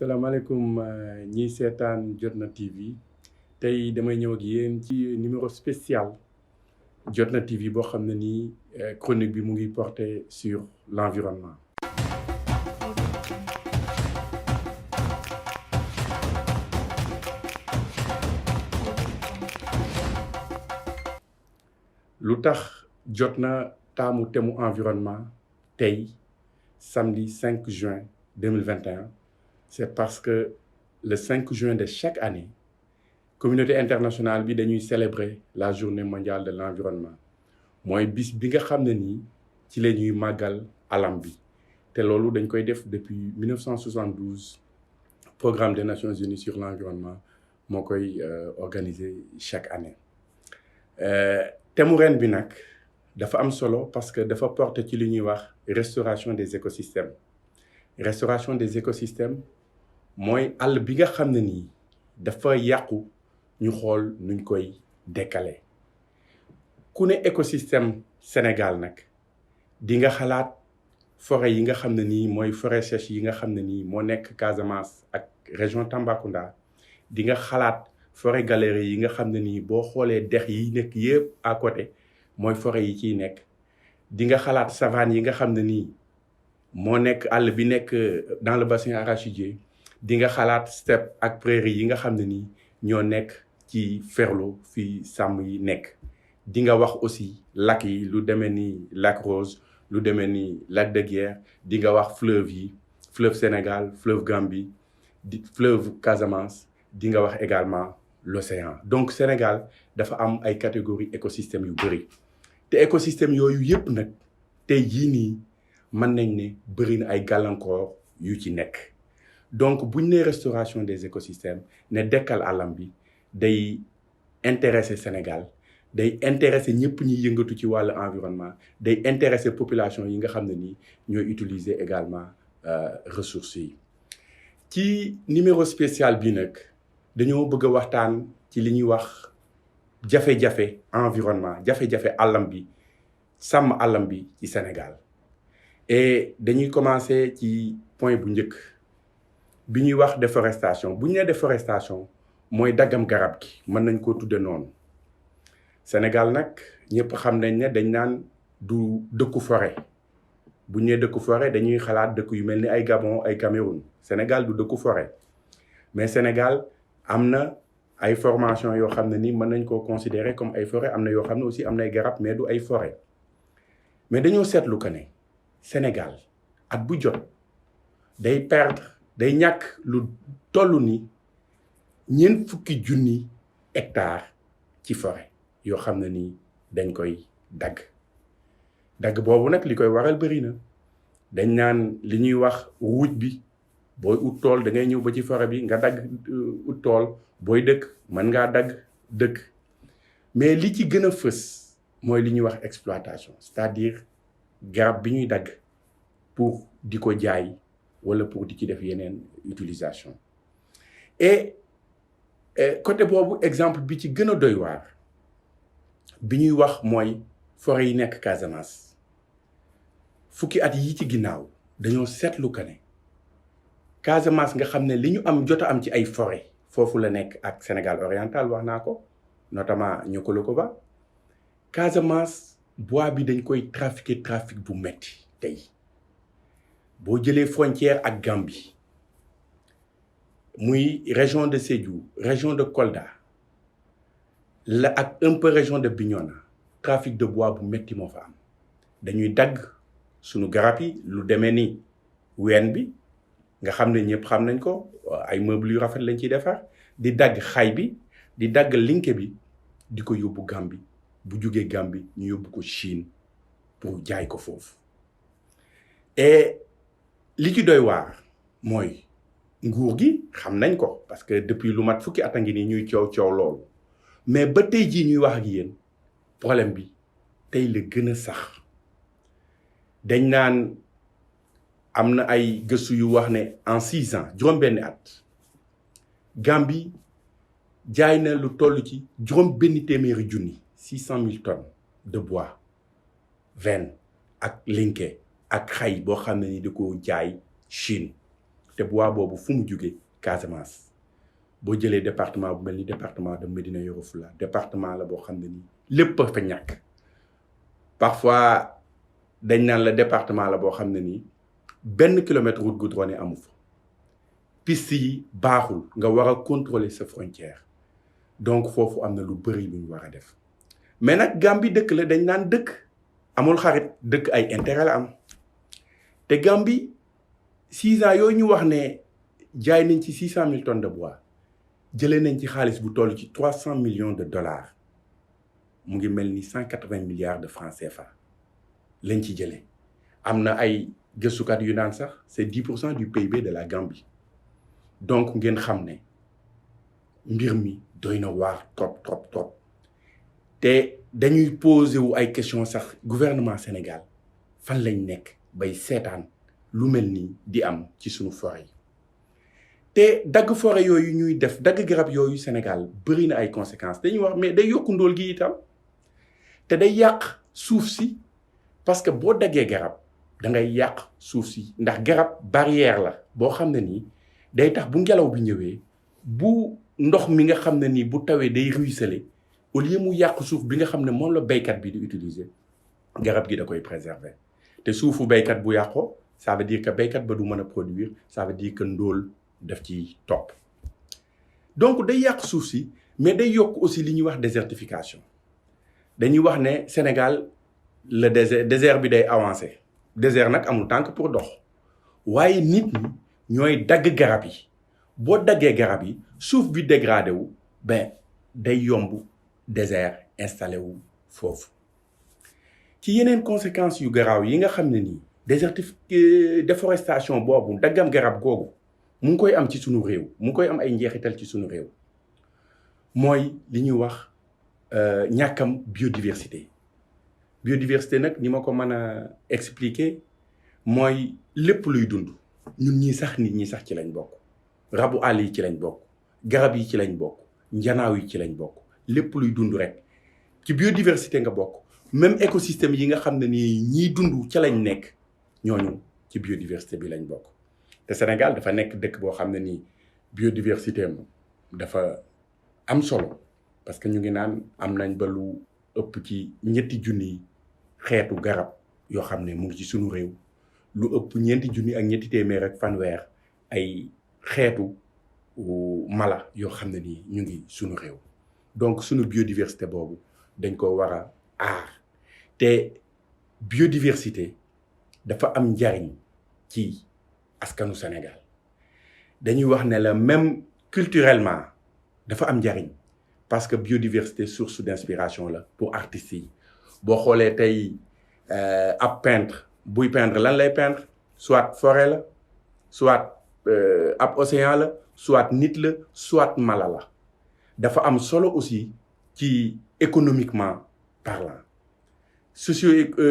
salaamaaleykum ñiy seetaan Jotna TV tey damay ñëw ak yéen ci numéro spécial Jotna TV boo xam ne nii chronique bi mu ngi porté sur l'environnement. lu tax Jotna taamu thème environnement tey samedi 5 juin 2021 c'est parce que le 5 juin de chaque année communauté internationale bi dañuy célébrer la journée mondiale de l'environnement mooy bis bi nga xam ne nii ci la ñuy màggal alam bi te loolu dañ koy def depuis 1972 programme des Nations Unies sur l'environnement moo koy organiser chaque année thème ren bi nag dafa am solo parce que dafa porter ci li ñuy wax restauration des écosystèmes mooy àll bi nga xam ne nii dafa yàqu ñu xool nuñ koy décaler ku ne écosystème Sénégal nag di nga xalaat forêt yi nga xam ne nii mooy forêt sèche yi nga xam ne nii moo nekk Casamance ak région Tambacounda di nga xalaat forêt galerie yi nga xam ne nii boo xoolee dex yi nekk yëpp à côté mooy forêt yi ciy nekk di nga xalaat savane yi nga xam ne nii moo nekk àll bi nekk dans le bassin arachidier di nga xalaat steppe ak prairie yi nga xam ne nii ñoo nekk ci Ferlo fii sàmm yi nekk di nga wax aussi lac yi lu demee ni lac Rose lu demee ni lac de Guiers di nga wax fleuve yi fleuve Sénégal fleuve Gambie fleuve Casamance di nga wax également l'océan donc Sénégal dafa am ay catégories écosystèmes yu bëri te écosystèmes yooyu yëpp nag tey jii nii mën nañ ne bëri na ay gàllankoor yu ci nekk donc buñ ne restauration des écosystèmes ne dekkal àllam bi day intéresser Sénégal day intéresser ñëpp ñuy yëngatu ci wàllu environnement day intéresser population yi nga xam ne nii ñooy utiliser également ressources yi ci numéro spécial bi nag dañoo bëgg a waxtaan ci li ñuy wax jafe-jafe environnement jafe-jafe àllam bi sàmm àllam bi ci Sénégal et dañuy commencer ci point bu njëkk bi ñuy wax déforestation bu ñu nee déforestation mooy daggam garab gi mën nañ koo tudde noonu Sénégal nag ñëpp xam nañ ne dañ naan du dëkku forêt bu ñu nee dëkku forêt dañuy xalaat dëkk yu mel ni ay Gabon ay Cameroun Sénégal du dëkku forêt mais Sénégal am na ay formation yoo xam ne ni mën nañ koo considérer comme ay forêt am na yoo xam ne aussi am na ay garab mais du ay forêt mais dañoo seetlu que ne Sénégal at bu jot day ñàkk lu toll ni 40,000 hectares ci forêt yoo xam ne ni dañ koy dagg boobu nag li koy waral bëri na dañ naan li ñuy wax ruuj bi booy ut tool da ngay ñëw ba ci forêt bi nga dagg ut tool booy dëkk mën ngaa dagg dëkk mais li ci gën a fës mooy li ñuy wax exploitation c'est-à-dire garab bi ñuy dagg pour di ko jaay wala pour di ci def yeneen utilisation et côté boobu exemple bi ci gën a doy waar bi ñuy wax mooy forêt yi nekk Casamance fukki at yi ci ginnaaw dañoo seetlu que ne Casamance nga xam ne li ñu am jot a am ci ay forêt foofu la nekk ak Sénégal oriental wax naa ko notamment Niokolo-Koba Casamance bois bi dañ koy trafic bu metti tey boo jëlee frontière ak Gambie muy région de Sédhiou région de Kolda la ak un peu région de Bignona trafic de bois bu metti moo fa am dañuy dagg sunu garab yi lu demee ni ween bi nga xam ne ñëpp xam nañ ko ay meubles yu rafet lañ ciy defar di dagg xay bi di dagg linke bi di ko yóbbu Gambie bu jugee Gambie ñu yóbbu ko Chine pour jaay ko foofu et li ci doy waar mooy nguur gi xam nañ ko parce que depuis lu mat fukki at a ngi nii ñuy coow loolu mais ba tey jii ñuy wax ak yéen problème bi tey la gën a sax dañ naan am na ay gëstu yu wax ne en 6 ans juróom-benni at Gambie jaay na lu toll ci juróom-benni téeméeri junni 600,000 tonnes de bois vène ak linke ak xay boo xam ne ni da ko jaay Chine te bois boobu fu mu jugee Casamance boo jëlee département bu mel ni département de Médina Yoro Foulah département la boo xam ne nii lépp a fa ñàkk parfois dañ naan la département la boo xam ne nii benn kilomètre route goudronnée amu fa piste yi baaxul nga war a contrôler sa frontière donc foofu am na lu bëri lu ñu war a def mais nag Gambie dëkk la dañ naan dëkk amul xarit dëkk ay intérêt la am te Gambie 6 ans yooyu ñu wax ne jaay nañ ci 600 000 tonnes de bois jëlee nañ ci xaalis bu toll ci 300 millions de dollars mu ngi mel ni 180 milliards de francs CFA lañ ci jëlee am na ay gëstukat yu naan sax c'est 10% du PIB de la Gambie donc ngeen xam ne mbir mi doy na waar trop te dañuy posé wu ay question sax gouvernement Sénégal fan lañ nekk bay seetaan lu mel ni di am ci sunu forêt yi te dagg forêt yooyu ñuy def dagg garab yooyu Sénégal bëri na ay conséquences dañuy wax mais day yokku ndóol gi itam te day yàq suuf si parce que boo daggee garab da ngay yàq suuf si ndax garab barrière la boo xam ne nii day tax bu ngelaw bi ñëwee bu ndox mi nga xam ne nii bu tawee day ruisseler au lieu mu yàq suuf bi nga xam ne moom la béykat bi di utiliser garab gi da koy préserver te suufu béykat bu yàqoo ça veut dire que béykat ba du mën a produire ça veut dire que ndóol daf ci topp donc day yàq suuf si mais day yokk aussi li ñuy wax désertification dañuy wax ne Sénégal le désert bi day avancé désert nag amul tànk pour dox waaye nit ñi ñooy dagg garab yi boo daggee garab yi suuf bi dégradé wu ben day yomb désert installé wu foofu ci yeneen conséquences yu garaaw yi nga xam ne nii déforestation boobu daggam garab googu mu ngi koy am ci sunu réew mu ngi koy am ay njeexital ci sunu réew mooy li ñuy wax ñàkkam biodiversité nag ni ma ko mën a expliquer mooy lépp luy dund ñun ñii sax nit ñi sax ci lañ bokk rabu àll yi ci lañ bokk garab yi ci lañ bokk njanaaw yi ci lañ bokk lépp luy dund rek ci biodiversité nga bokk même écosystème yi nga xam ne nii ñiy dund ca lañ nekk ñooñu ci biodiversité bi lañ bokk te Sénégal dafa nekk dëkk boo xam ne nii biodiversité am dafa am solo parce que ñu ngi naan am nañ ba lu ëpp ci 2 junni xeetu garab yoo xam ne mu ngi ci sunu réew lu ëpp 4 junni ak 200 ak fanweer ay xeetu mala yoo xam ne nii ñu ngi sunu réew donc sunu biodiversité boobu dañ ko war a aar te biodiversité dafa am njariñ ci askanu Sénégal dañuy wax ne la même culturellement dafa am njariñ parce que biodiversité source d'inspiration la pour artistes yi boo xoolee tey ab peintre buy peindre lan lay peindre soit forêt la soit ab océan la soit nit la soit mala la dafa am solo aussi ci économiquement parlant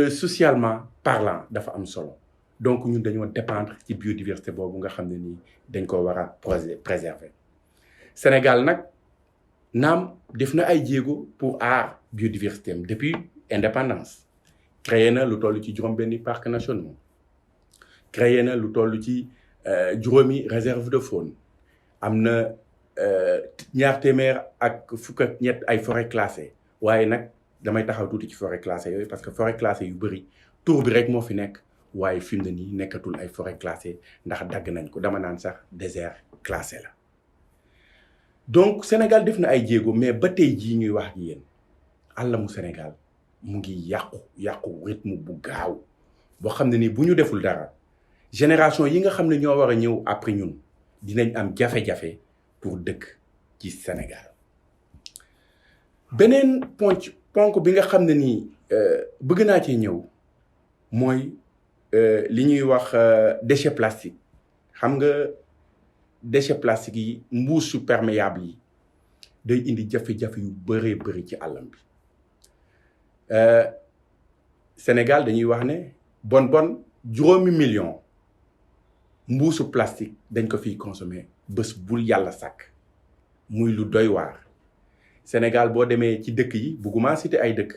socialement parlant dafa am solo donc ñun dañoo dépendre ci biodiversité boobu nga xam ne nii dañ ko war a préserver Sénégal nag naam def na ay jéego pour aar biodiversité am depuis indépendance créé na lu toll ci 5 parcs nationaux créé na lu toll ci 5 réserve de faune am na 253 ay forêt classée waaye nag damay taxaw tuuti ci forêt classée yooyu parce que forêt classée yu bëri tur bi rek moo fi nekk waaye fi mu ne nii nekkatul ay forêt classée ndax dagg nañ ko dama naan sax désert classé la donc Sénégal def na ay jéego mais ba tey jii ñuy wax ak yéen àllamu Sénégal mu ngi yàqu rythme bu gaaw boo xam ne ni bu ñu deful dara génération yi nga xam ne ñoo war a ñëw après ñun dinañ am jafe-jafe pour dëkk ci Sénégal beneen ponk bi nga xam ne nii bëgg naa cee ñëw mooy li ñuy wax déchet plastique xam nga déchet plastique yi mbuusu perméable yi day indi jafe-jafe yu bëree bëri ci àllam bi Sénégal dañuy wax ne bon 5 millions mbuusu plastique dañ ko fiy consommer bés bul yàlla sàkk muy lu doy waar Sénégal boo demee ci dëkk yi bugguma citer ay dëkk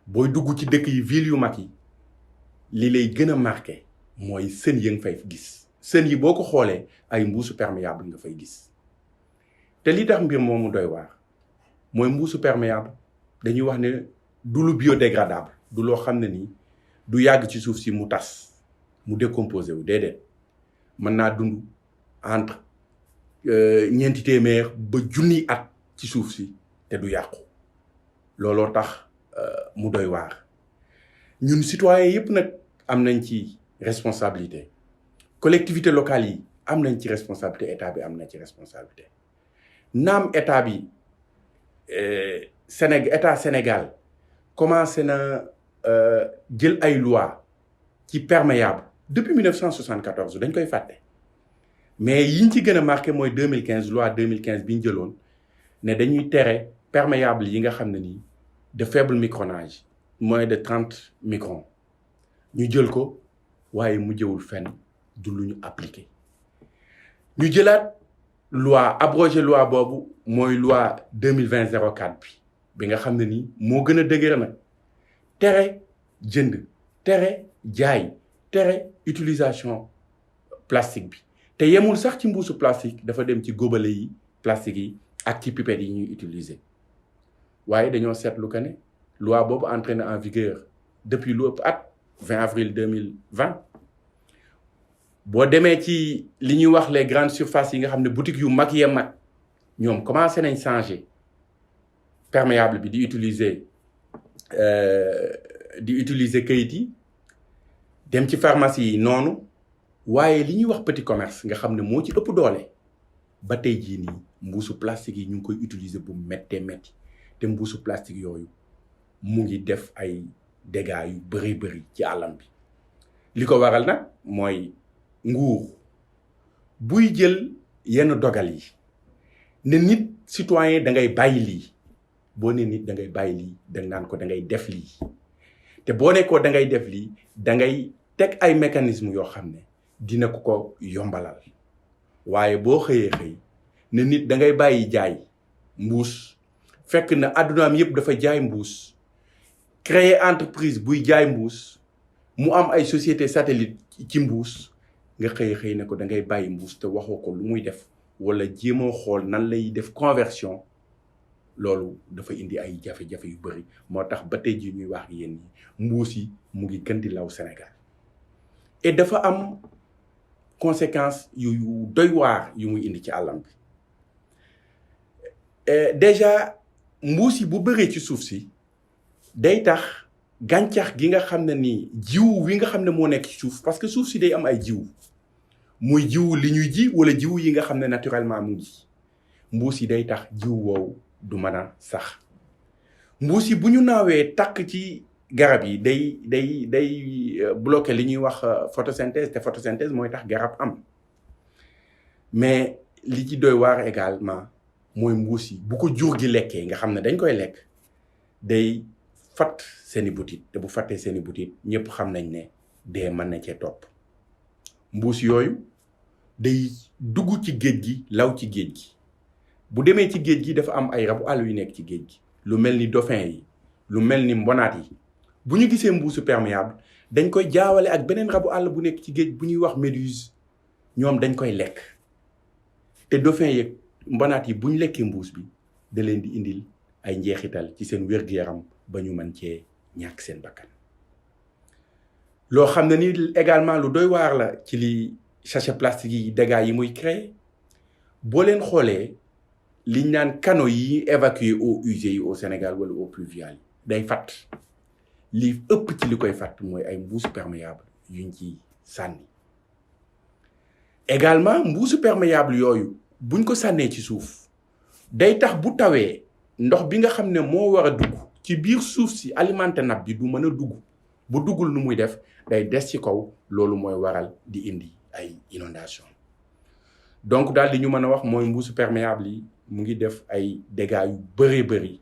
booy dugg ci dëkk yi ville yu mag yi li lay gën a marqué mooy sën ya nga fay gis sën yi boo ko xoolee ay mbuusu perméable nga fay gis te li tax mbir moomu doy waar mooy mbuusu perméable dañuy wax ne du lu biodégradable du loo xam ne nii du yàgg ci suuf si mu tas mu décomposé wu déedéet mën naa dund entre ñeenti téeméer ba junniy at ci suuf si te du yàqu looloo tax mu doy waar ñun citoyens yëpp nag am nañ ci responsabilité collectivité locale yi am nañ ci responsabilité état bi am na ci responsabilité naam état bi Sénégal commencé na jël ay loi ci perméable depuis 1974 dañ koy fàtte mais yiñ ci gën a marqué mooy 2015 loi 2015 bi ñu jëloon ne dañuy tere perméable yi nga xam ne nii de faible micronage moins de 30 microns ñu jël ko waaye mu jëwul fenn du lu ñu appliqué ñu jëlaat loi abrogé loi boobu mooy loi 2020-04 bi nga xam ne nii moo gën a dëgër nag tere jënd tere jaay tere utilisation plastique bi te yemul sax ci mbuusu plastique dafa dem ci góobale yi plastique yi ak ci pipette yi ñuy utiliser waaye dañoo seetlu que ne loi boobu entré na en vigueur depuis lu ëpp at 20 avril 2020 boo demee ci li ñuy wax les grandes surfaces yi nga xam ne boutique yu mag yee mag ñoom commencé nañ changer perméable bi di utiliser kayit yi dem ci pharmacie yi noonu waaye li ñuy wax petit commerce nga xam ne moo ci ëpp doole ba tey jii nii mbuusu plastique yi ñu ngi koy utiliser bu méttee métti te mbuusu plastique yooyu mu ngi def ay dégâts yu bëri ci àllam bi li ko waral nag mooy nguur buy jël yenn dogal yi ne nit citoyen da ngay bàyyi lii boo ne nit da ngay bàyyi lii da naan ko da ngay def lii te boo ne ko da ngay def lii da ngay teg ay mécanisme yoo xam ne dina ko yombalal waaye boo xëyee ne nit da ngay bàyyi jaay mbuus fekk na addunaam yëpp dafa jaay mbuus créer entreprise buy jaay mbuus mu am ay société satellite ci mbuus nga xëy ne ko da ngay bàyyi mbuus te waxoo ko lu muy def wala jéemoo xool nan lay def conversion loolu dafa indi ay jafe-jafe yu bëri moo tax ba tey jii ñuy wax yéen ñi mbuus yi mu ngi gën di law Sénégal et dafa am conséquences yu doy waar yu muy indi ci àllam bi déjà mbuus yi bu bëree ci suuf si day tax gàncax gi nga xam ne ni jiwu wi nga xam ne moo nekk ci suuf parce que suuf si day am ay jiwu muy jiwu li ñuy ji wala jiwu yi nga xam ne naturellement mu ngi mbuus yi day tax jiwu woowu du mën a sax mbuus yi bu ñu naawee takk ci garab yi day bloqué li ñuy wax photosynthèse te photosynthèse mooy tax garab am mais li ci doy waar également mooy mbuus yi bu ko jur gi lekkee nga xam ne dañ koy lekk day fat seeni butit te bu fattee seeni butit ñëpp xam nañ ne dee mën na cee topp mbuus yooyu day dugg ci géej gi law ci géej gi bu demee ci géej gi dafa am ay rabu àll yu nekk ci géej gi lu mel ni dauphin yi lu mel ni mbonaat yi bu ñu gisee mbuusu perméable dañ koy jaawale ak beneen rabu àll bu nekk ci géej bu ñuy wax méduse ñoom dañ koy lekk te dauphin yeeg mbonaat yi bu ñu lekkee mbuus bi da leen di indil ay njeexital ci seen wér-gu-yaram ba ñu mën cee ñàkk seen bakkan loo xam ne ni également lu doy waar la ci li sachet plastique yi dégâts yi muy créer boo leen xoolee liñ naan canaux yi évacuer eaux usées yi au Sénégal wala eaux pluviales yi day fatt li ëpp ci li koy fatt mooy ay mbuusu perméable yuñ ci sànni également mbuusu perméable yooyu buñ ko sànnee ci suuf day tax bu tawee ndox bi nga xam ne moo war a dugg ci biir suuf si alimenté nappe bi du mën a dugg bu duggul nu muy def day des ci kaw loolu mooy waral di indi ay inondation donc daal li ñu mën a wax mooy mbuusu perméable yi mu ngi def ay dégâts yu bëri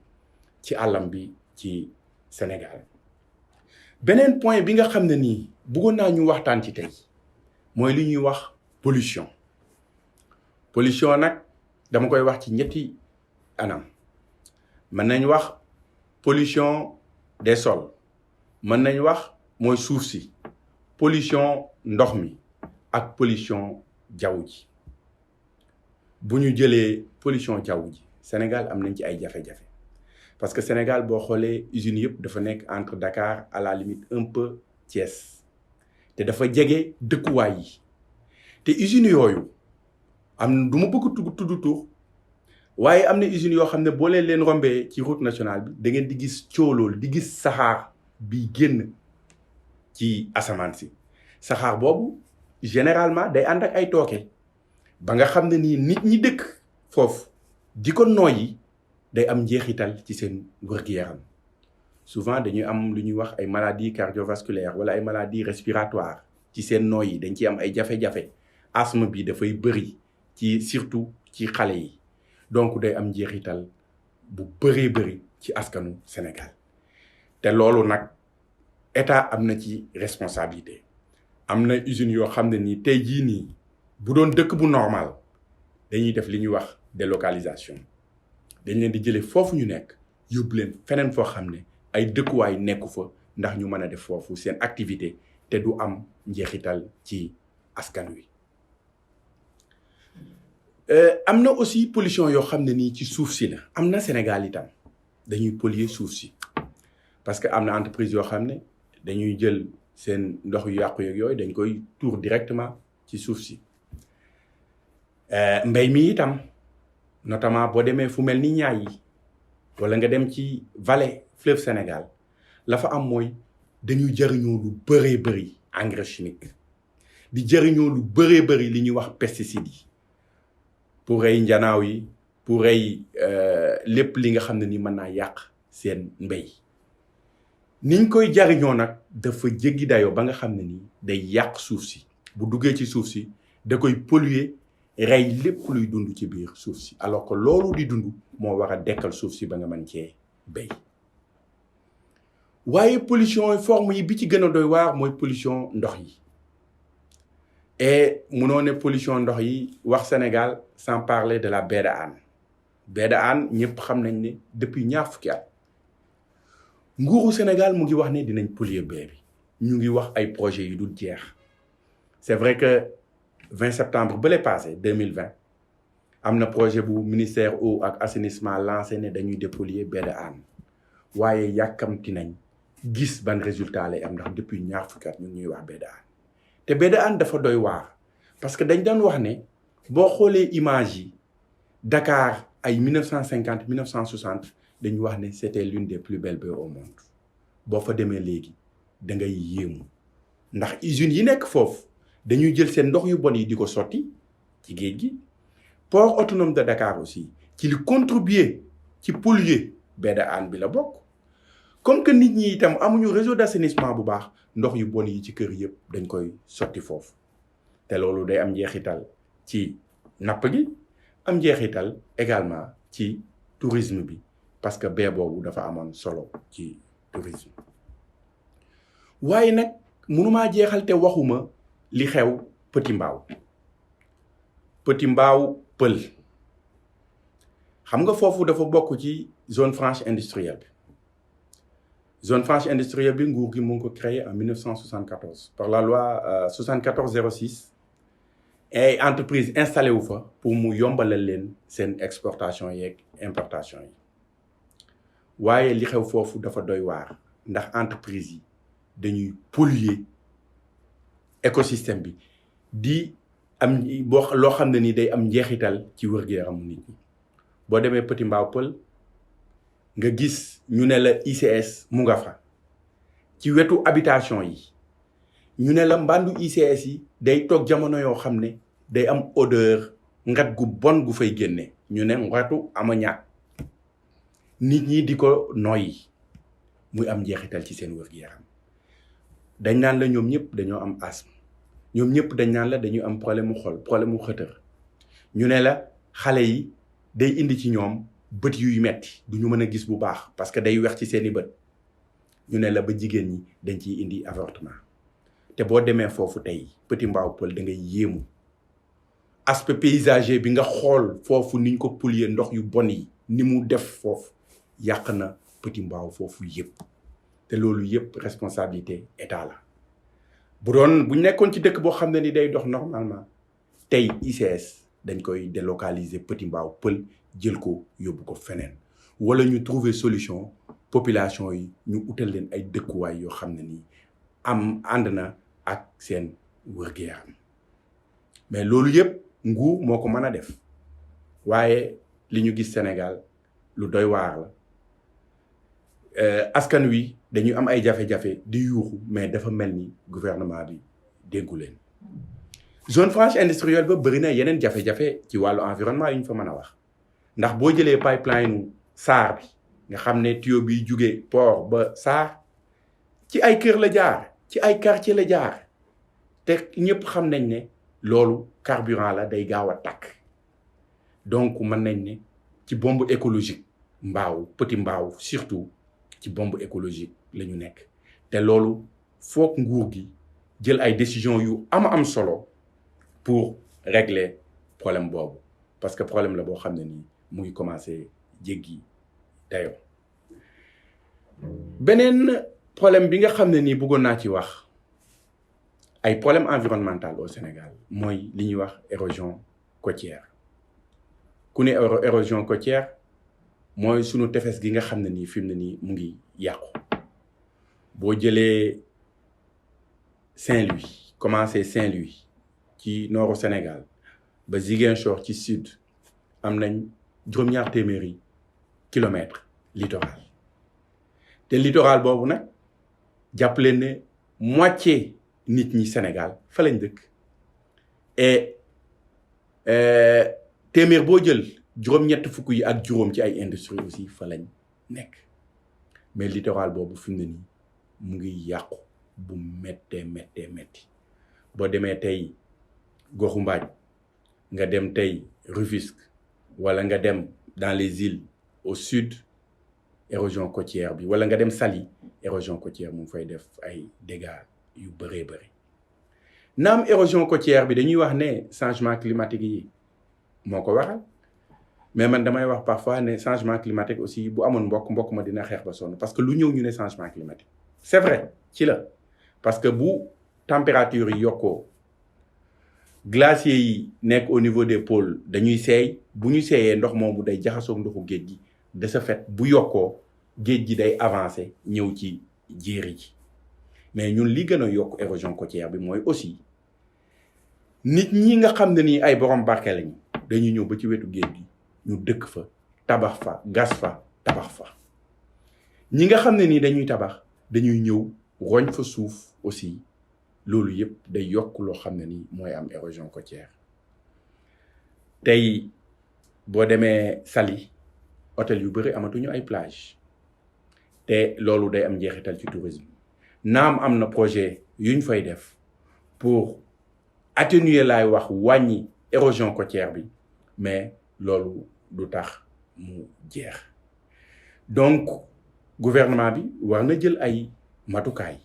ci àllam bi ci Sénégal beneen point bi nga xam ne nii bëggoon naa ñu waxtaan ci tey mooy li ñuy wax pollution nag dama koy wax ci ñetti anam mën nañ wax pollution des sols mën nañ wax mooy suuf si pollution ndox mi ak pollution jaww ji bu ñu jëlee pollution jaww ji Sénégal am nañ ci ay jafe-jafe parce que Sénégal boo xoolee usines yëpp dafa nekk entre Dakar à la limite un peu Thiès te dafa jege dëkkuwaay yi te usines yooyu am du ma bëgg tudd tur waaye am na usines yoo xam ne boo leen rombee ci route nationale bi da ngeen di gis coolool di gis saxaar bi génn ci asamaan si saxaar boobu généralement day ànd ak ay tooke ba nga xam ne nii nit ñi dëkk foofu di ko noyyi day am njeexital ci seen wér-gu-yaram souvent dañuy am lu ñuy wax ay maladies cardiovasculaires wala ay maladies respiratoires ci seen noyyi dañ ciy am ay jafe-jafe asthme bi dafay bëri ci surtout ci xale yi donc day am njeexital bu bëree bëri ci askanu Sénégal te loolu nag état am na ci responsabilité am na usines yoo xam ne nii tey jii nii bu doon dëkk bu normal dañuy def li ñuy wax délocalisation dañ leen di jëlee foofu ñu nekk yóbbu leen feneen foo xam ne ay dëkkuwaay nekku fa ndax ñu mën a def foofu seen activité te du am njeexital ci askan wi. am na aussi pollution yoo xam ne nii ci suuf si la am na Sénégal itam dañuy polluer suuf si parce que am na entreprise yoo xam ne dañuy jël seen ndox yu yàqu yeeg yooyu dañ koy tuur directement ci suuf si mbay mi itam notamment boo demee fu mel ni Niayes yi wala nga dem ci vallée fleuve Sénégal la fa am mooy dañuy jëriñoo lu bëree bëri engrais chimique di jëriñoo lu bëree bëri li ñuy wax pesticides yi pour rey njanaaw yi pour rey lépp li nga xam ne ni mën naa yàq seen mbéy niñ koy jariñoo nag dafa jéggi dayoo ba nga xam ne ni day yàq suuf si bu duggee ci suuf si da koy polluer rey lépp luy dund ci biir suuf si alors que loolu di dund moo war a dekkal suuf si ba nga mën cee béy waaye pollution forme yi bi ci gën a doy waar mooy pollution ndox yi et munoo ne pollution ndox yi wax Sénégal sans parler de la baie de Hann baie de Hann ñëpp xam nañ ne depuis ñaar fukki at nguuru Sénégal mu ngi wax ne dinañ polluer baie bi ñu ngi wax ay projets yu dul jeex c'est vrai que 20 septembre ba lay passé 2020 am na projet bu ministère eau ak assainissement lancé ne dañuy dépolluer baie de Hann waaye yàkkamti nañ gis ban résultat lay am ndax depuis ñaar fukki at ñu ngi ñuy wax baie de Hann te baie de Hann dafa doy waar parce que dañ doon wax ne boo xoolee image yi Dakar ay 1950 1960 dañu wax ne c'était l'une des plus belles baies au monde boo fa demee léegi da ngay yéemu ndax usines yi nekk foofu dañuy jël seen ndox yu bon yi di ko sotti ci géej gi port autonome de Dakar aussi ci li contribuer ci polluer baie de Hann bi la bokk comme que nit ñi itam amuñu réseau d'assainissement bu baax ndox yu bon yi ci kër yëpp dañ koy sotti foofu te loolu day am njeexital ci napp gi am njeexital également ci tourisme bi parce que baie boobu dafa amoon solo ci tourisme waaye nag mënumaa jeexal te waxuma li xew Petit Mbao Pël xam nga foofu dafa bokk ci zone franche industrielle bi zone franche industrielle bi nguur gi mu ngi ko créé en 1974 par la loi 74-06 ay entreprise installé wu fa pour mu yombalal leen seen exportation yeeg importation yi waaye li xew foofu dafa doy waar ndax entreprise yi dañuy polluer écosystème bi di am loo xam ne ni day am njeexital ci wér-gu-yaramu nit ñi boo demee Petit Mbao Pël nga gis ñu ne la ICS mu nga fa ci wetu habitation yi ñu ne la mbandu ICS yi day toog jamono yoo xam ne day am odeur ngat gu bon gu fay génne ñu ne ngatu ammoniac nit ñi di ko noyyi muy am njeexital ci seen wér-gu-yaram dañ naan la ñoom ñëpp dañoo am asthme ñoom ñëpp dañ naan la dañu am problème mu xol problème mu xëtër ñu ne la xale yi day indi ci ñoom bët yuy metti du ñu mën a gis bu baax parce que day wex ci seeni bët ñu ne la ba jigéen ñi dañ ciy indi avortement te boo demee foofu tey Petit Mbao Pël da ngay yéemu aspect paysager bi nga xool foofu niñ ko polluer ndox yu bon yi ni mu def foofu yàq na Petit Mbao foofu yëpp te loolu yëpp responsabilité état la bu nekkoon ci dëkk boo xam ne ni day dox normalement tey ICS dañ koy délocaliser Petit Mbao Pël jël ko yóbbu ko feneen wala ñu trouver solution population yi ñu utal leen ay dëkkuwaay yoo xam ne nii ànd na ak seen wér-gu-yaram mais loolu yëpp nguur moo ko mën a def waaye li ñu gis Sénégal lu doy waar la askan wi dañuy am ay jafe-jafe di yuuxu mais dafa mel ni gouvernement bi déggu leen zone franche industrielle ba bëri na yeneen jafe-jafe ci wàllu environnement yi ñu fa mën a wax ndax boo jëlee pipeline SAR bi nga xam ne tuyau bi jugee port ba SAR ci ay kër la jaar ci ay quartier la jaar te ñëpp xam nañ ne loolu carburant la day gaaw a tàkk donc mën nañ ne ci bombe écologique Petit Mbao surtout ci bombe écologique la ñu nekk te loolu foog nguur gi jël ay décisions yu am solo pour régler problème boobu parce que problème la boo xam ne nii mu ngi commencé jéggi dayoo. beneen problème bi nga xam ne nii bëggoon naa ci wax ay problème environnemental au Sénégal mooy li ñuy wax érosion côtière ku ne érosion côtière mooy sunu tefes gi nga xam ne nii fi mu ne nii mu ngi yàqu boo jëlee Saint-Louis commencé Saint-Louis ci nooru Sénégal ba Ziguinchor ci sud am nañ juróom-ñaar téeméeri kilomètres littoral te littoral boobu nag jàpp leen ne moitié nit ñi Sénégal fa lañ dëkk et téeméer boo jël juróom-ñett fukk yi ak juróom ci ay industrie aussi fa lañ nekk mais littoral boobu fi mu ne nii mu ngi yàqu bu méttee métti boo demee tey goxu Mbaaj nga dem tey Rufisque wala nga dem dans les îles au sud érosion côtière bi wala nga dem Saly érosion côtière mu ngi fay def ay dégâts yu bëree bëri naam érosion côtière bi dañuy wax ne changement climatique yi moo ko waral mais man damay wax parfois ne changement climatique aussi bu amoon mbokk ma dina xeex ba sonn parce que lu ñëw ñu ne changement climatique c'est vrai ci la parce que bu température yi yokkoo glaciers yi nekk au niveau des pôles dañuy seey bu ñu seeyee ndox moomu day jaxasoog ndoxu géej gi de ce fait bu yokkoo géej gi day avancer ñëw ci jéeri ji mais ñun li gën a yokk érosion côtière bi mooy aussi nit ñi nga xam ne nii ay borom barke lañu dañuy ñëw ba ci wetu géej gi ñu dëkk fa tabax fa gas fa tabax fa ñi nga xam ne nii dañuy tabax dañuy ñëw roñ fa suuf aussi loolu yëpp day yokk loo xam ne nii mooy am érosion côtière tey boo demee Saly hôtel yu bëri amatuñu ay plage te loolu day am njeexital ci tourisme naam am na projet yuñ fay def pour atténuer laay wax wàññi érosion côtière bi mais loolu du tax mu jeex donc gouvernement bi war na jël ay matukaay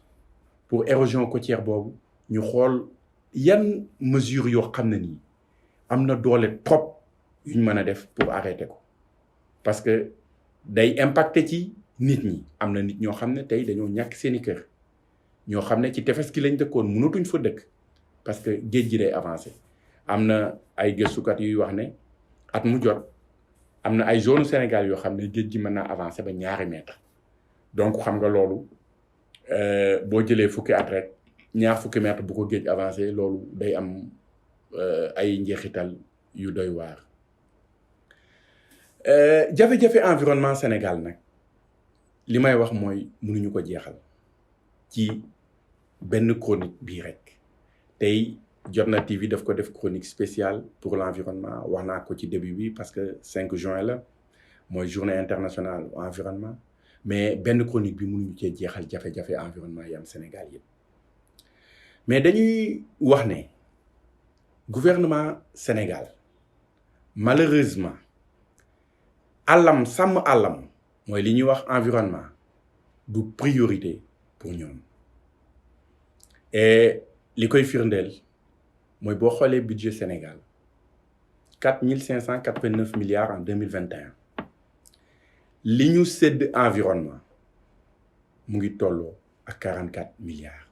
pour érosion côtière boobu ñu xool yan mesures yoo xam ne nii am na doole trop yuñ mën a def pour arrêter ko parce que day impacter ci nit ñi am na nit ñoo xam ne tey dañoo ñàkk seeni kër ñoo xam ne ci tefes gi lañ dëkkoon mënatuñ fa dëkk parce que géej gi day avancé am na ay gëstukat yuy wax ne at mu jot am na ay zone Sénégal yoo xam ne géej gi mën naa avancé ba 2 mètres donc xam nga loolu boo jëlee fukki at rek 2 fukki mètres bu ko géej avancé loolu day am ay njeexital yu doy waar jafe-jafe environnement Sénégal nag li may wax mooy mënuñu ko jeexal ci benn chronique bii rek tey Jotna TV daf ko def chronique spéciale pour l'environnement wax naa ko ci début bi parce que 5 juin la mooy journée internationale environnement mais benn chronique bi mënuñu cee jeexal jafe-jafe environnement yi am Sénégal yëpp mais dañuy wax ne gouvernement Sénégal malheureusement sàmm àllam mooy li ñuy wax environnement du priorité pour ñoom et li koy firndeel mooy boo xoolee budget Sénégal 4589 milliards en 2021 li ñu sédd environnement mu ngi tolloo ak 44 milliards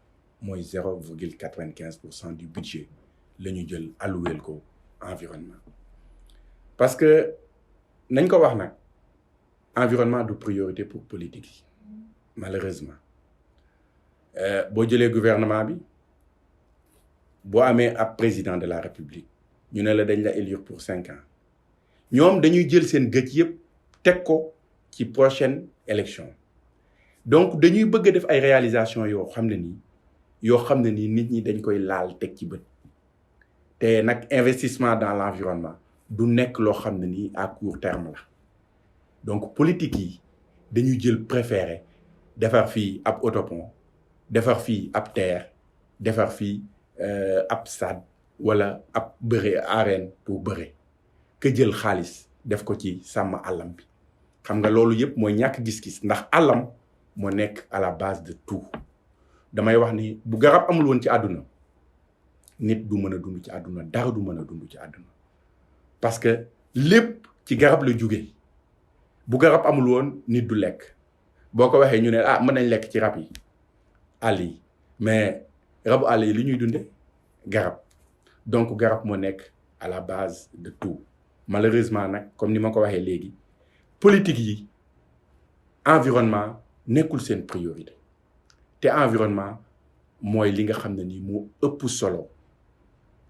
mooy 0,95% du budget la ñu jël alloué ko environnement. parce que nañ ko wax nag environnement du priorité pour politique yi malheureusement boo jëlee gouvernement bi boo amee ab président de la république ñu ne la dañ la élire pour 5 ans ñoom dañuy jël seen gëj yëpp teg ko ci prochaine élection donc dañuy bëgg a def ay réalisations yoo xam ne nii nit ñi dañ koy laal teg ci bët te nag investissement dans l'environnement du nekk loo xam ne nii à court terme la donc politique yi dañuy jël préféré defar fii ab autopont defar fii ab terre defar fii ab stade wala ab bëre arène pour bëre que jël xaalis def ko ci sàmm àllam bi xam nga loolu yëpp mooy ñàkk gis-gis ndax àllam moo nekk à la base de tout damay wax ni bu garab amul woon ci àdduna nit du mën a dund ci àdduna dara du mën a dund ci àdduna parce que lépp ci garab la jóge bu garab amul woon nit du lekk boo ko waxee ñu ne mën nañ lekk ci rab yi àll yi mais rabu àll yi li ñuy dunde garab donc garab moo nekk à la base de tout malheureusement nag comme ni ma ko waxee léegi politique yi environnement nekkul seen priorité te environnement mooy li nga xam ne nii moo ëpp solo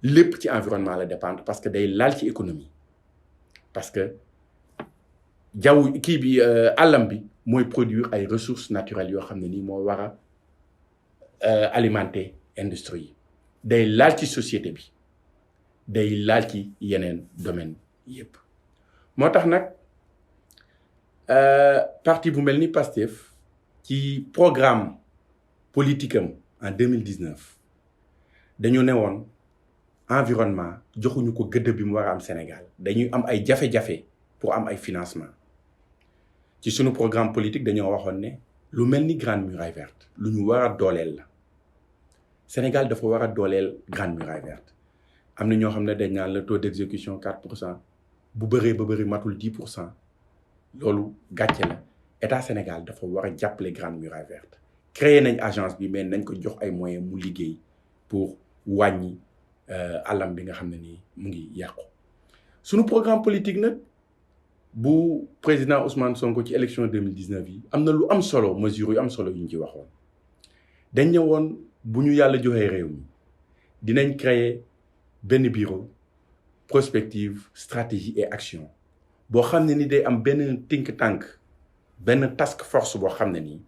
lépp ci environnement la dépendre parce que day laal ci économie parce que jaww kii bi àllam bi mooy produire ay ressources naturelles yoo xam ne nii moo war a alimenter industrie yi day laal ci société bi day laal ci yeneen domaine yépp moo tax nag parti bu mel ni Pastef ci programme politique am en 2019 dañu ne woon environnement joxuñu ko gëdd bi mu war a am Sénégal dañuy am ay jafe-jafe pour am ay financement ci sunu programme politique dañoo waxoon ne lu mel ni grande muraille verte lu ñu war a dooleel la Sénégal dafa war a dooleel grande muraille verte am na ñoo xam ne dañ naan le taux d'exécution 4% bu bëree ba bëri matul 10% loolu gàcce la état Sénégal dafa war a jàppale grande muraille verte créer nañ agence bi mais nañ ko jox ay moyens mu liggéey pour wàññi àllam bi nga xam ne nii mu ngi yàqu sunu programme politique nag bu président Ousmane Sonko ci élection 2019 yi am na lu am solo mesures yu am solo yu ñu ci waxoon dañ ne woon bu ñu yàlla joxee réew mi dinañ créer benn bureau prospective stratégie et action boo xam ne ni day am benn think tank benn task force boo xam ne nii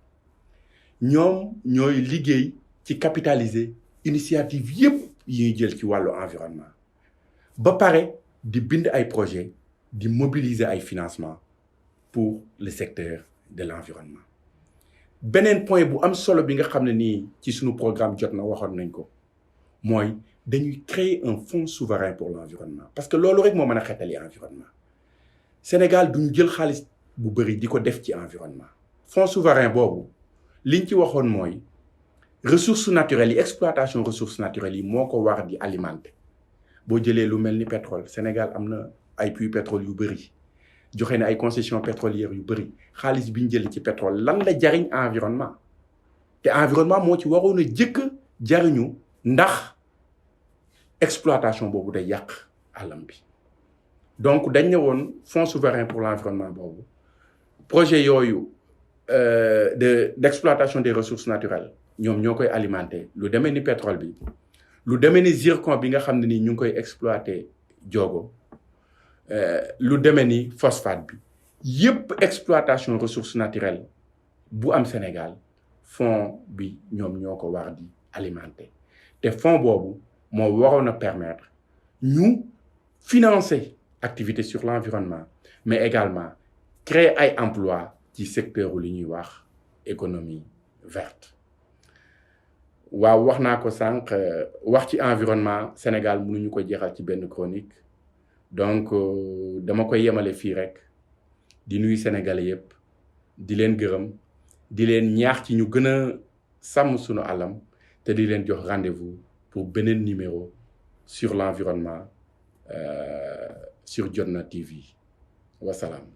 ñoom ñooy liggéey ci capitaliser initiative yépp yi ñuy jël ci wàllu environnement ba pare di bind ay projet di mobiliser ay financement pour le secteur de l'environnement beneen point bu am solo bi nga xam ne nii ci sunu programme jot na waxoon nañ ko mooy dañuy créer un fonds souverain pour l'environnement parce que loolu rek moo mën a xettali environnement Sénégal duñu jël xaalis bu bëri di ko def ci environnement fonds souverain boobu liñ ci waxoon mooy ressources naturelles yi exploitation ressources naturelles yi moo ko war di alimenter boo jëlee lu mel ni pétrole Sénégal am na ay puits pétrole yu bëri joxe na ay concessions pétrolières yu bëri xaalis bi ñu jëlee ci pétrole lan la jariñ environnement te environnement moo ci waroon a jëkk jariñu ndax exploitation boobu day yàq àllam bi donc dañ ne woon fonds souverain pour l'environnement boobu projet yooyu d'exploitation des ressources naturelles ñoom ñoo koy alimenter lu demee ni pétrole bi lu demee ni zircon bi nga xam ne ni ñu ngi koy exploiter Diogo lu demee ni phosphate bi yépp exploitation ressources naturelles bu am Sénégal fonds bi ñoom ñoo ko war di alimenter te fonds boobu moo waroon a permettre ñu financer activités sur l'environnement mais également créer ay emplois ci secteur u li ñuy wax économie verte waaw wax naa ko sànq wax ci environnement Sénégal mënuñu ko jeexal ci benn chronique donc dama koy yemale fii rek di nuyu Sénégalais yépp di leen gërëm di leen ñaax ci ñu gën a sàmm sunu alam te di leen jox rendez-vous pour beneen numéro sur l'environnement sur Jotna TV wasalaam